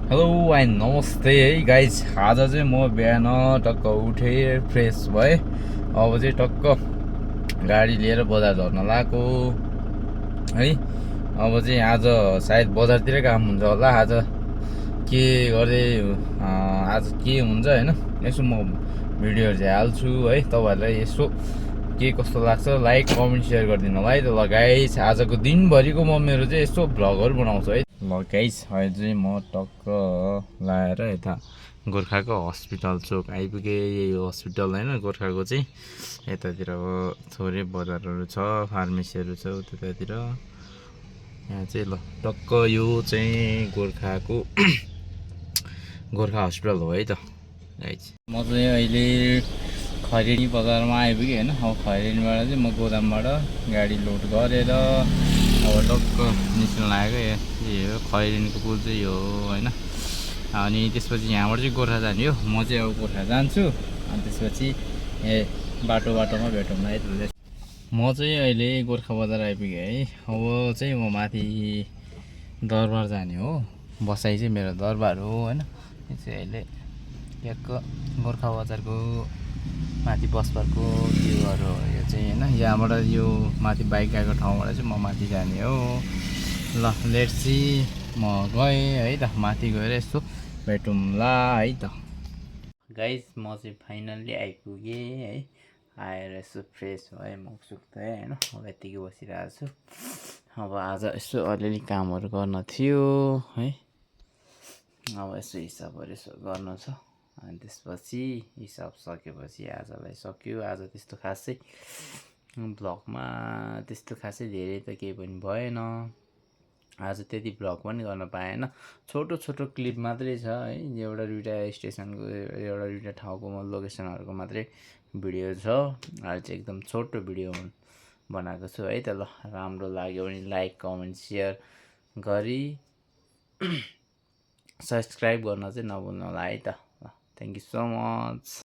Hello and नमस्ते है guys. आज चाहिँ म बिहान टक्क उठेँ, फ्रेस भएँ। अब चाहिँ टक्क गाडी लिएर बजार झर्न लगाएको है। अब चाहिँ आज सायद बजारतिरै काम हुन्छ होला। आज के गर्दै आज के हुन्छ होइन, यसो म भिडियोहरू चाहिँ हाल्छु है। तपाईँहरूलाई यसो के कस्तो लाग्छ लाइक कमेन्ट सेयर गरिदिनु होला है। त ल गाइस, आजको दिनभरिको म मेरो चाहिँ यस्तो भ्लगहरू बनाउँछु है। ल गाइस, अहिले चाहिँ म टक्क लाएर यता गोर्खाको हस्पिटल चोक आइपुगेँ। यही हो हस्पिटल होइन, गोर्खाको चाहिँ। यतातिर अब थोरै बजारहरू छ, फार्मेसीहरू छ उतातिर। यहाँ चाहिँ ल टक्क यो चाहिँ गोर्खाको गोर्खा हस्पिटल हो है त गाइस। म चाहिँ अहिले खैरेनी बजारमा आइपुगेँ होइन। अब खैरेनीबाट चाहिँ म गोदामबाट गाडी लोड गरेर अब टक्क निस्कन लागेको। यो खैरेनीको पुल चाहिँ यो होइन। अनि त्यसपछि यहाँबाट चाहिँ गोर्खा जाने हो। म चाहिँ अब गोर्खा जान्छु। अनि त्यसपछि बाटोमा भेटौँला है त। म चाहिँ अहिले गोर्खा बजार आइपुगेँ है। अब चाहिँ म माथि दरबार जाने हो। बसाइ चाहिँ मेरो दरबार हो होइन। यो चाहिँ अहिले ट्याक्क गोर्खा बजारको माथि बसपार्कको भ्यूहरू हो यो चाहिँ होइन। यहाँबाट यो माथि बाइक गएको ठाउँबाट चाहिँ म माथि जाने हो। ल लेट्स सी, म गएँ है त। माथि गएर यसो भेटौँला है त। गाइस, म चाहिँ फाइनल्ली आइपुगेँ है। आएर यसो फ्रेस भएँ, मुख सुख धोएँ होइन। अब यत्तिकै बसिरहेको छु। अब आज यसो अलिअलि कामहरू गर्न थियो है। अब यसो हिसाबहरू यसो गर्नु छ। अनि त्यसपछि हिसाब सकेपछि आजलाई सक्यो। आज त्यस्तो खासै भ्लगमा त्यस्तो खासै धेरै त केही पनि भएन। आज त्यति भ्लग पनि गर्न पाएन। छोटो छोटो क्लिप मात्रै छ है। एउटा दुइटा स्टेसनको एउटा दुइटा ठाउँको लोकेसनहरूको मात्रै भिडियो छ। अहिले चाहिँ एकदम छोटो भिडियो बनाएको छु है त। ल राम्रो लाग्यो भने लाइक कमेन्ट सेयर गरी सब्सक्राइब गर्न चाहिँ नभुल्नु होला है त। ल थ्याङ्क यू सो मच।